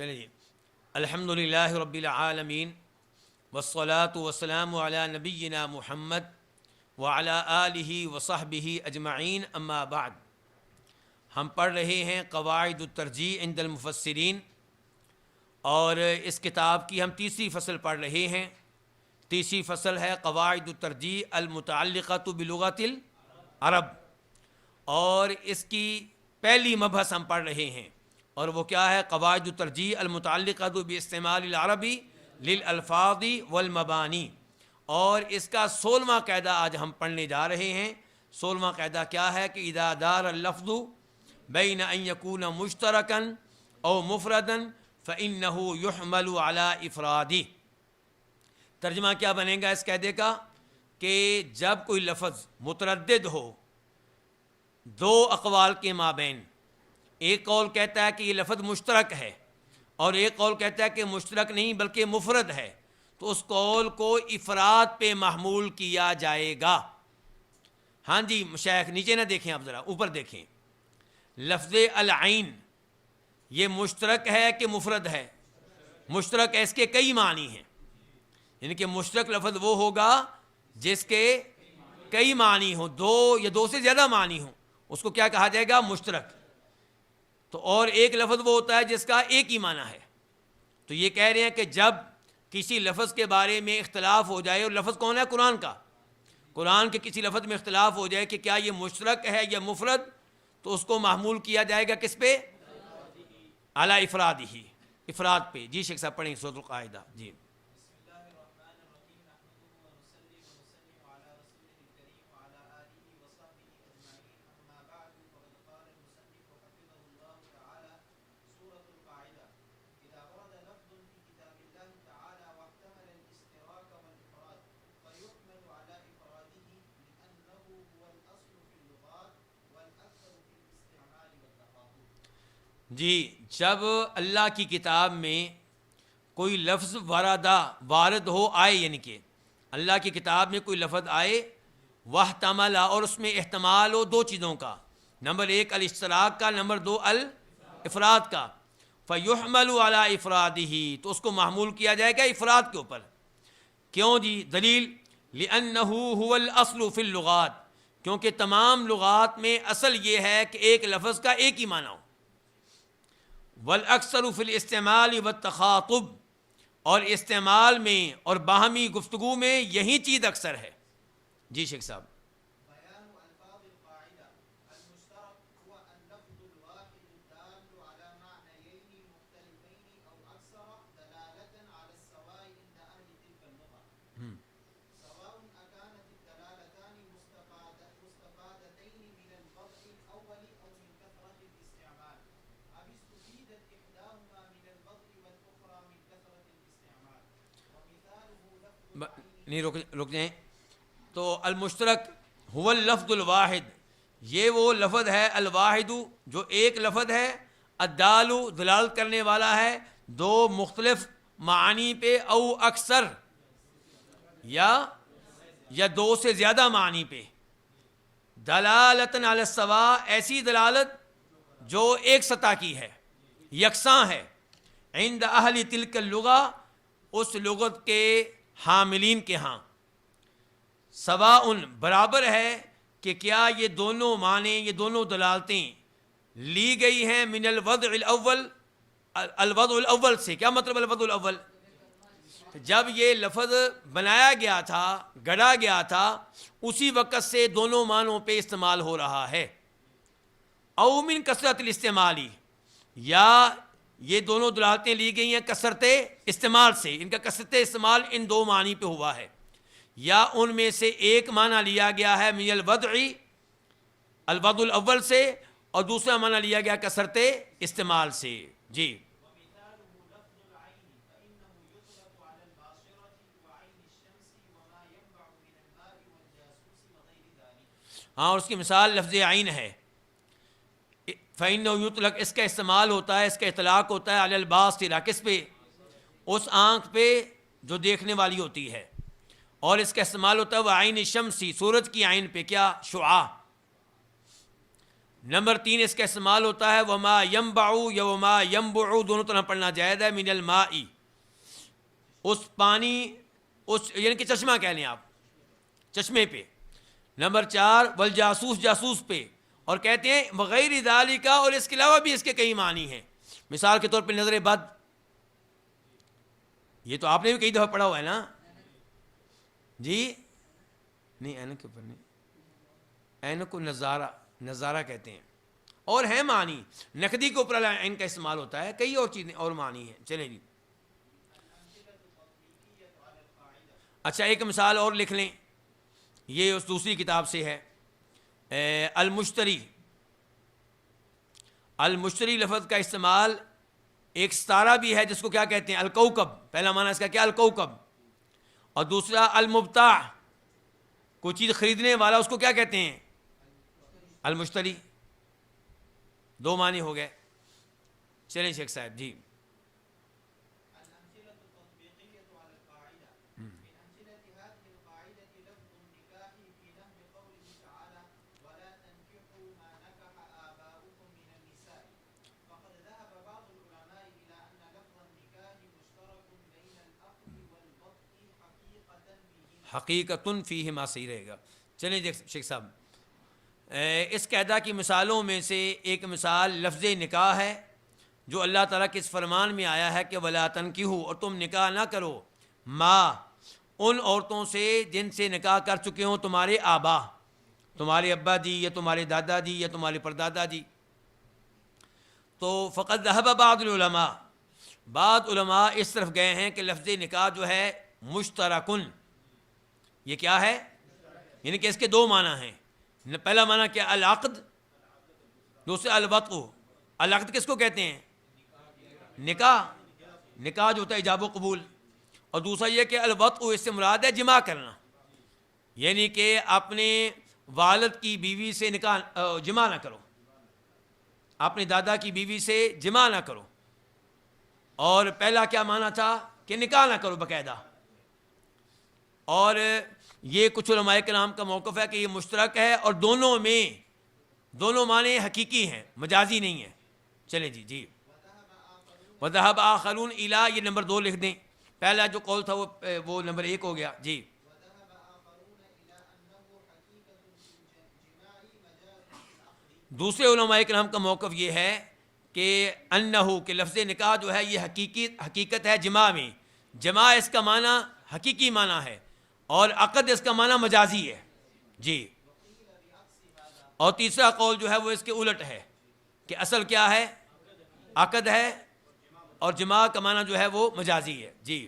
چلیں جی. الحمدللہ رب العالمین والصلاة والسلام علی نبینا محمد وعلی آلہ وصحبہ اجمعین، اما بعد. ہم پڑھ رہے ہیں قواعد الترجیح عند المفسرین، اور اس کتاب کی ہم تیسری فصل پڑھ رہے ہیں. تیسری فصل ہے قواعد الترجیح المتعلقۃ بلغۃ العرب، اور اس کی پہلی مبحث ہم پڑھ رہے ہیں، اور وہ کیا ہے؟ قواعد الترجیح المتعلقۃ باستعمال العربی للالفاظ والمبانی. اور اس کا 16واں قاعدہ آج ہم پڑھنے جا رہے ہیں. 16واں قاعدہ کیا ہے کہ اذا دار اللفظ بین ان یکون مشترکا او مفردا فانہ یحمل علی افرادہ. ترجمہ کیا بنے گا اس قاعدے کا؟ کہ جب کوئی لفظ متردد ہو دو اقوال کے مابین، ایک قول کہتا ہے کہ یہ لفظ مشترک ہے اور ایک قول کہتا ہے کہ مشترک نہیں بلکہ مفرد ہے، تو اس قول کو افراد پہ محمول کیا جائے گا. ہاں جی مشائخ نیچے نہ دیکھیں، آپ ذرا اوپر دیکھیں. لفظ العین یہ مشترک ہے کہ مفرد ہے؟ مشترک ہے، اس کے کئی معنی ہیں. یعنی کہ مشترک لفظ وہ ہوگا جس کے کئی معنی ہوں، دو یا دو سے زیادہ معنی ہوں، اس کو کیا کہا جائے گا؟ مشترک. تو اور ایک لفظ وہ ہوتا ہے جس کا ایک ہی معنی ہے. تو یہ کہہ رہے ہیں کہ جب کسی لفظ کے بارے میں اختلاف ہو جائے، اور لفظ کون ہے؟ قرآن کا. قرآن کے کسی لفظ میں اختلاف ہو جائے کہ کیا یہ مشترک ہے یا مفرد، تو اس کو محمول کیا جائے گا کس پہ؟ اعلی افراد ہی، افراد پہ. جی شیخ صاحب پڑھیں سورۃ القاعدہ. جی جی جب اللہ کی کتاب میں کوئی لفظ وارد ہو آئے، یعنی کہ اللہ کی کتاب میں کوئی لفظ آئے واحتمل، اور اس میں احتمال ہو دو چیزوں کا، نمبر ایک الاشتراک کا، نمبر دو الافراد کا. فیحمل علی افرادہ، تو اس کو محمول کیا جائے گا افراد کے اوپر. کیوں جی؟ دلیل لأنہ هو الاصل فی اللغات، کیونکہ تمام لغات میں اصل یہ ہے کہ ایک لفظ کا ایک ہی معنی ہو. والاکثر فی الاستعمال والتخاطب، اور استعمال میں اور باہمی گفتگو میں یہی چیز اکثر ہے. جی شیخ صاحب. نہیں رک جائیں. تو المشترک هو اللفظ الواحد، یہ وہ لفظ ہے الواحد جو ایک لفظ ہے، الدال دلالت کرنے والا ہے دو مختلف معانی پہ، او اکثر یا دو سے زیادہ معنی پہ. دلالتاً علی السواء، ایسی دلالت جو ایک سطح کی ہے، یکساں ہے. عند اہل تلک اللغہ، اس لغت کے حاملین کے ہاں. سواء برابر ہے کہ کیا یہ دونوں معنی، یہ دونوں دلالتیں لی گئی ہیں من الوضع الاول، الوضع الاول سے. کیا مطلب الوضع الاول؟ جب یہ لفظ بنایا گیا تھا، گڑا گیا تھا، اسی وقت سے دونوں معنوں پہ استعمال ہو رہا ہے. او من کثرت الاستعمالی، یا یہ دونوں دلالتیں لی گئی ہیں کثرت استعمال سے، ان کا کثرت استعمال ان دو معنی پہ ہوا ہے، یا ان میں سے ایک معنی لیا گیا ہے من الوضع، الوضع الاول سے، اور دوسرا معنی لیا گیا کثرت استعمال سے. جی ہاں، اور اس کی مثال لفظ عین ہے. فَإِنَّهُ يُطْلَقُ، اس کا استعمال ہوتا ہے، اس کا اطلاق ہوتا ہے علی الباصرہ، کس پہ؟ اس آنکھ پہ جو دیکھنے والی ہوتی ہے. اور اس کا استعمال ہوتا ہے وہ عین شمسی، سورج کی عین پہ. کیا؟ شعاع. نمبر 3 اس کا استعمال ہوتا ہے وما ینبع یا وما ینبع، دونوں طرح پڑھنا جائز ہے، من الماء، اس پانی، اس یعنی کہ چشمہ کہہ لیں آپ، چشمے پہ۔ نمبر 4 والجاسوس، جاسوس پہ، اور کہتے ہیں وغیر ذالک، اور اس کے علاوہ بھی اس کے کئی معنی ہیں۔ مثال کے طور پہ نظر بد، یہ تو آپ نے بھی کئی دفعہ پڑھا ہوا ہے نا جی، نہیں اینک کے اوپر نہیں، اینک کو نظارہ، نظارہ کہتے ہیں، اور ہے معنی، نقدی کے اوپر عین کا استعمال ہوتا ہے، کئی اور چیزیں اور معنی ہیں۔ چلیں جی، اچھا ایک مثال اور لکھ لیں، یہ اس دوسری کتاب سے ہے، المشتری، المشتری لفظ کا استعمال ایک ستارہ بھی ہے جس کو کیا کہتے ہیں، الکوکب، پہلا معنی اس کا کیا، الکوکب، اور دوسرا المبتاع، کوئی چیز خریدنے والا، اس کو کیا کہتے ہیں، المشتری، دو معنی ہو گئے۔ چلیں شیخ صاحب جی، حقیقتن فیہما، صحیح رہے گا۔ چلیں شیخ صاحب، اس قاعدہ کی مثالوں میں سے ایک مثال لفظ نکاح ہے، جو اللہ تعالیٰ کے اس فرمان میں آیا ہے کہ ولا تنکحوا، اور تم نکاح نہ کرو، ما، ان عورتوں سے جن سے نکاح کر چکے ہوں تمہارے آبا، تمہارے ابا جی یا تمہارے دادا جی یا تمہارے پردادا جی۔ تو فقد ذهب بعض العلماء، بعض علماء اس طرف گئے ہیں کہ لفظ نکاح جو ہے مشترکن، یہ کیا ہے، یعنی کہ اس کے دو معنی ہیں، پہلا معنی کیا، العقد، دوسرا الوطء۔ العقد کس کو کہتے ہیں، نکاح، نکاح جو ہوتا ہے ایجاب و قبول، اور دوسرا یہ کہ الوطء اس سے مراد ہے جماع کرنا، یعنی کہ اپنے والد کی بیوی سے نکاح جماع نہ کرو، اپنے دادا کی بیوی سے جماع نہ کرو، اور پہلا کیا معنی تھا کہ نکاح نہ کرو باقاعدہ۔ اور یہ کچھ علماء کرام کا موقف ہے کہ یہ مشترک ہے، اور دونوں میں دونوں معنی حقیقی ہیں، مجازی نہیں ہیں۔ چلیں جی جی، وذهب آخرون الی، یہ نمبر 2 لکھ دیں، پہلا جو قول تھا وہ نمبر 1 ہو گیا جی۔ دوسرے علماء کرام کا موقف یہ ہے کہ انہو، کہ لفظ نکاح جو ہے یہ حقیقت ہے جماع میں، جماع اس کا معنی حقیقی معنی ہے، اور عقد اس کا معنی مجازی ہے جی۔ اور تیسرا قول جو ہے وہ اس کے الٹ ہے کہ اصل کیا ہے، عقد ہے، اور جماع کا معنی جو ہے وہ مجازی ہے جی۔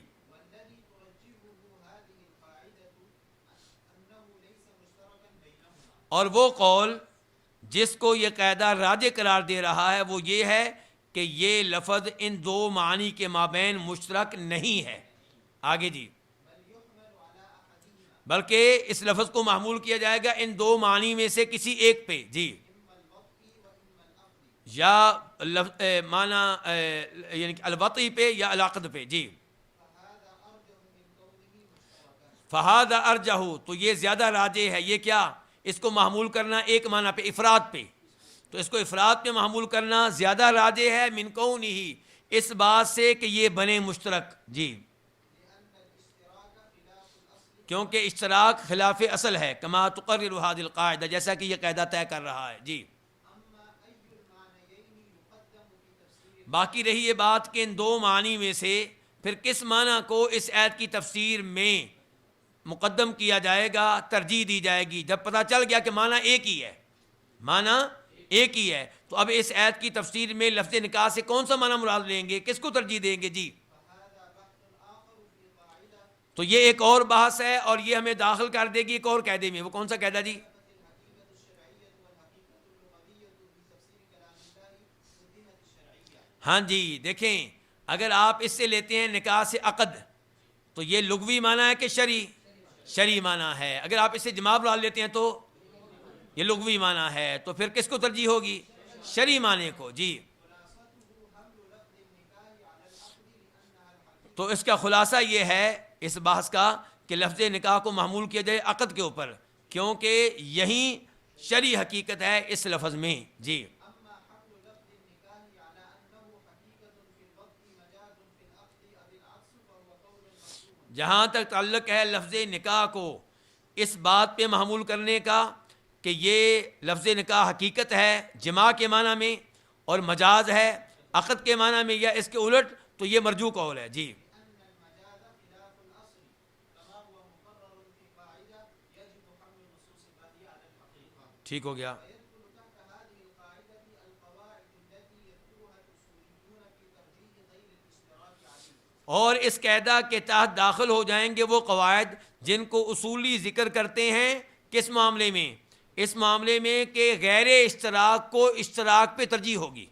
اور وہ قول جس کو یہ قاعدہ راجح قرار دے رہا ہے وہ یہ ہے کہ یہ لفظ ان دو معنی کے مابین مشترک نہیں ہے۔ آگے جی، بلکہ اس لفظ کو محمول کیا جائے گا ان دو معنی میں سے کسی ایک پہ جی، یا معنی یعنی کہ الوطی پہ یا العقد پہ جی۔ فہذا ارجح، تو یہ زیادہ راجح ہے، یہ کیا، اس کو محمول کرنا ایک معنی پہ، افراد پہ، تو اس کو افراد پہ محمول کرنا زیادہ راجح ہے، من کونہ، اس بات سے کہ یہ بنے مشترک جی، کیونکہ اشتراک خلاف اصل ہے، کما تقرر هذه القاعدہ، جیسا کہ یہ قاعدہ طے کر رہا ہے جی۔ باقی رہی یہ بات کہ ان دو معنی میں سے پھر کس معنی کو اس آیت کی تفسیر میں مقدم کیا جائے گا، ترجیح دی جائے گی۔ جب پتہ چل گیا کہ معنی ایک ہی ہے، معنی ایک ہی ہے، تو اب اس آیت کی تفسیر میں لفظ نکاح سے کون سا معنی مراد لیں گے، کس کو ترجیح دیں گے جی۔ تو یہ ایک اور بحث ہے، اور یہ ہمیں داخل کر دے گی ایک اور قاعدے میں، وہ کون سا قاعدہ جی، ہاں جی دیکھیں، اگر آپ اس سے لیتے ہیں نکاح سے عقد، تو یہ لغوی معنی ہے کہ شرعی معنی ہے۔ اگر آپ اس سے جماع مراد لیتے ہیں تو یہ لغوی معنی ہے، تو پھر کس کو ترجیح ہوگی، شرعی معنی کو جی۔ تو اس کا خلاصہ یہ ہے اس بحث کا کہ لفظ نکاح کو محمول کیا جائے عقد کے اوپر، کیونکہ یہیں شرعی حقیقت ہے اس لفظ میں. جی جہاں تک تعلق ہے لفظ نکاح کو اس بات پہ محمول کرنے کا کہ یہ لفظ نکاح حقیقت ہے جماع کے معنی میں اور مجاز ہے عقد کے معنی میں یا اس کے الٹ، تو یہ مرجوح قول ہے. جی ٹھیک ہو گیا. اور اس قاعدہ کے تحت داخل ہو جائیں گے وہ قواعد جن کو اصولی ذکر کرتے ہیں کس معاملے میں، اس معاملے میں کہ غیر اشتراک کو اشتراک پہ ترجیح ہوگی،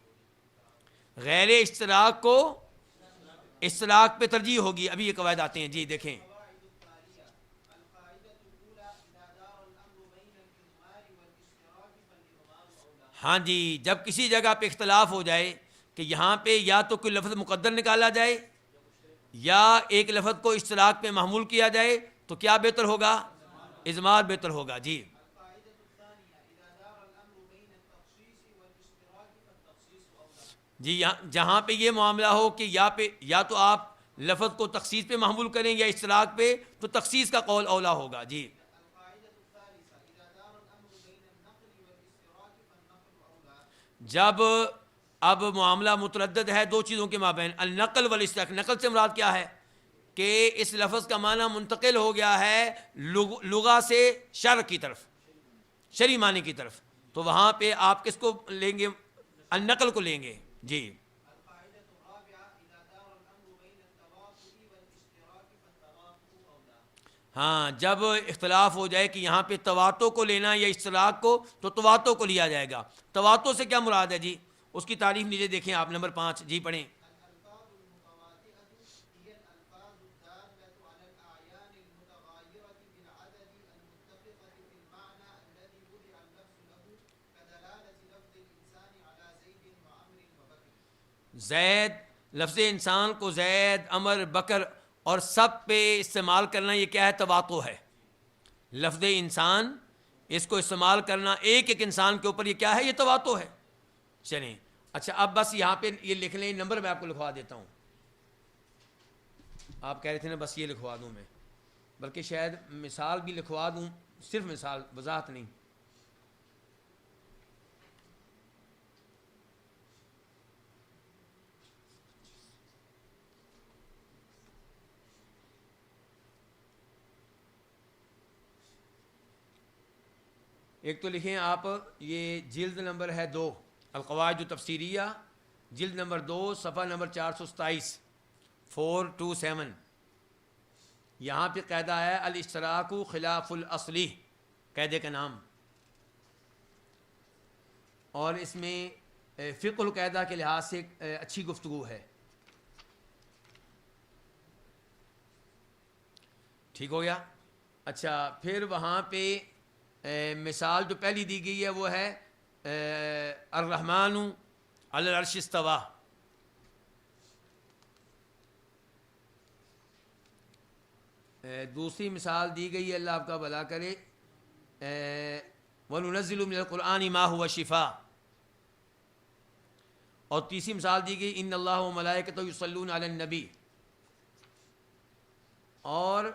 غیر اشتراک کو اشتراک پہ ترجیح ہوگی. ابھی یہ قواعد آتے ہیں. جی دیکھیں. ہاں جی، جب کسی جگہ پہ اختلاف ہو جائے کہ یہاں پہ یا تو کوئی لفظ مقدر نکالا جائے یا ایک لفظ کو اشتراک پہ محمول کیا جائے تو کیا بہتر ہوگا؟ اضمار بہتر ہوگا. جی جی جہاں پہ یہ معاملہ ہو کہ یا تو آپ لفظ کو تخصیص پہ محمول کریں یا اشتراک پہ، تو تخصیص کا قول اولا ہوگا. جی جب اب معاملہ متردد ہے دو چیزوں کے مابین، النقل والاشتراک. نقل سے مراد کیا ہے کہ اس لفظ کا معنی منتقل ہو گیا ہے لغہ سے شرع کی طرف، شرعی معنی کی طرف، تو وہاں پہ آپ کس کو لیں گے؟ النقل کو لیں گے. جی ہاں، جب اختلاف ہو جائے کہ یہاں پہ تواتو کو لینا یا اشتراک کو، تو تواتو کو لیا جائے گا. تواتو سے کیا مراد ہے؟ جی اس کی تعریف نیچے دیکھیں آپ، نمبر 5. جی پڑھیں. زید، لفظ انسان کو زید، عمر، بکر اور سب پہ استعمال کرنا، یہ کیا ہے؟ تواتو ہے. لفظ انسان اس کو استعمال کرنا ایک ایک انسان کے اوپر، یہ کیا ہے؟ یہ تواتو ہے. چلیں اچھا، اب بس یہاں پہ یہ لکھ لیں، نمبر میں آپ کو لکھوا دیتا ہوں. آپ کہہ رہے تھے نا بس یہ لکھوا دوں میں، بلکہ شاید مثال بھی لکھوا دوں، صرف مثال، وضاحت نہیں. ایک تو لکھیں آپ، یہ جلد نمبر ہے 2، القواعد التفسیریہ، جلد نمبر 2، صفحہ نمبر 427، 427. یہاں پہ قاعدہ ہے الاشتراک خلاف الاصلی، قاعدے کا نام. اور اس میں فقہ القاعدہ کے لحاظ سے اچھی گفتگو ہے. ٹھیک ہو گیا. اچھا پھر وہاں پہ مثال جو پہلی دی گئی ہے وہ ہے الرحمن علی العرش استویٰ. دوسری مثال دی گئی ہے، اللہ آپ کا بھلا کرے، وَنُنَزِّلُ مِنَ الْقُرْآنِ مَا هُوَ شِفَاءٌ. اور تیسری مثال دی گئی ان اللہ وملائکتہ یصلون علی النبی. اور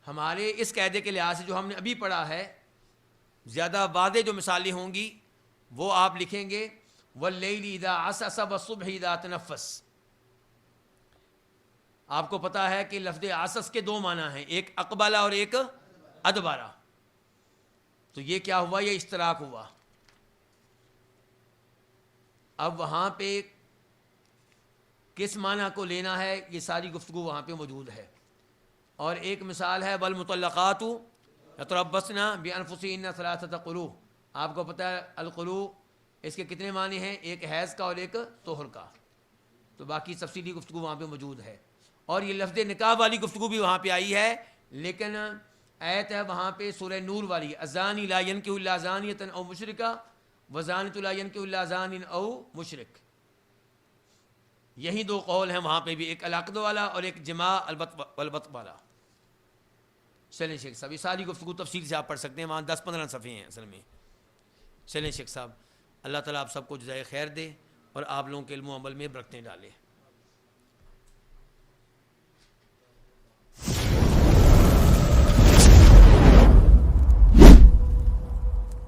ہمارے اس قاعدے کے لحاظ سے جو ہم نے ابھی پڑھا ہے، زیادہ واضح جو مثالیں ہوں گی وہ آپ لکھیں گے واللیل اذا عسعس والصبح اذا تنفس. آپ کو پتا ہے کہ لفظ عسس کے دو معنی ہیں، ایک اقبلہ اور ایک ادبارہ. تو یہ کیا ہوا؟ یہ اشتراک ہوا. اب وہاں پہ کس معنی کو لینا ہے یہ ساری گفتگو وہاں پہ موجود ہے. اور ایک مثال ہے والمطلقات یتربصن بانفسهن ثلاثة قروء. آپ کو پتہ ہے القروء اس کے کتنے معنی ہیں؟ ایک حیض کا اور ایک طہر کا. تو باقی تفصیلی گفتگو وہاں پہ موجود ہے. اور یہ لفظ نکاح والی گفتگو بھی وہاں پہ آئی ہے، لیکن آیت ہے وہاں پہ سورہ نور والی، الزانی لا ینکح الا زانیۃ او مشرکہ وزانیۃ لا ینکح الا زان او مشرک. یہی دو قول ہیں وہاں پہ بھی، ایک العقد والا اور ایک جماع البت والا. چلیں شیخ صاحب یہ ساری گفتگو تفصیل سے آپ پڑھ سکتے ہیں، وہاں 10-15 صفحے ہیں اصل میں. چلیں شیخ صاحب، اللہ تعالیٰ آپ سب کو جزائے خیر دے اور آپ لوگوں کے علم و عمل میں برکتیں ڈالے۔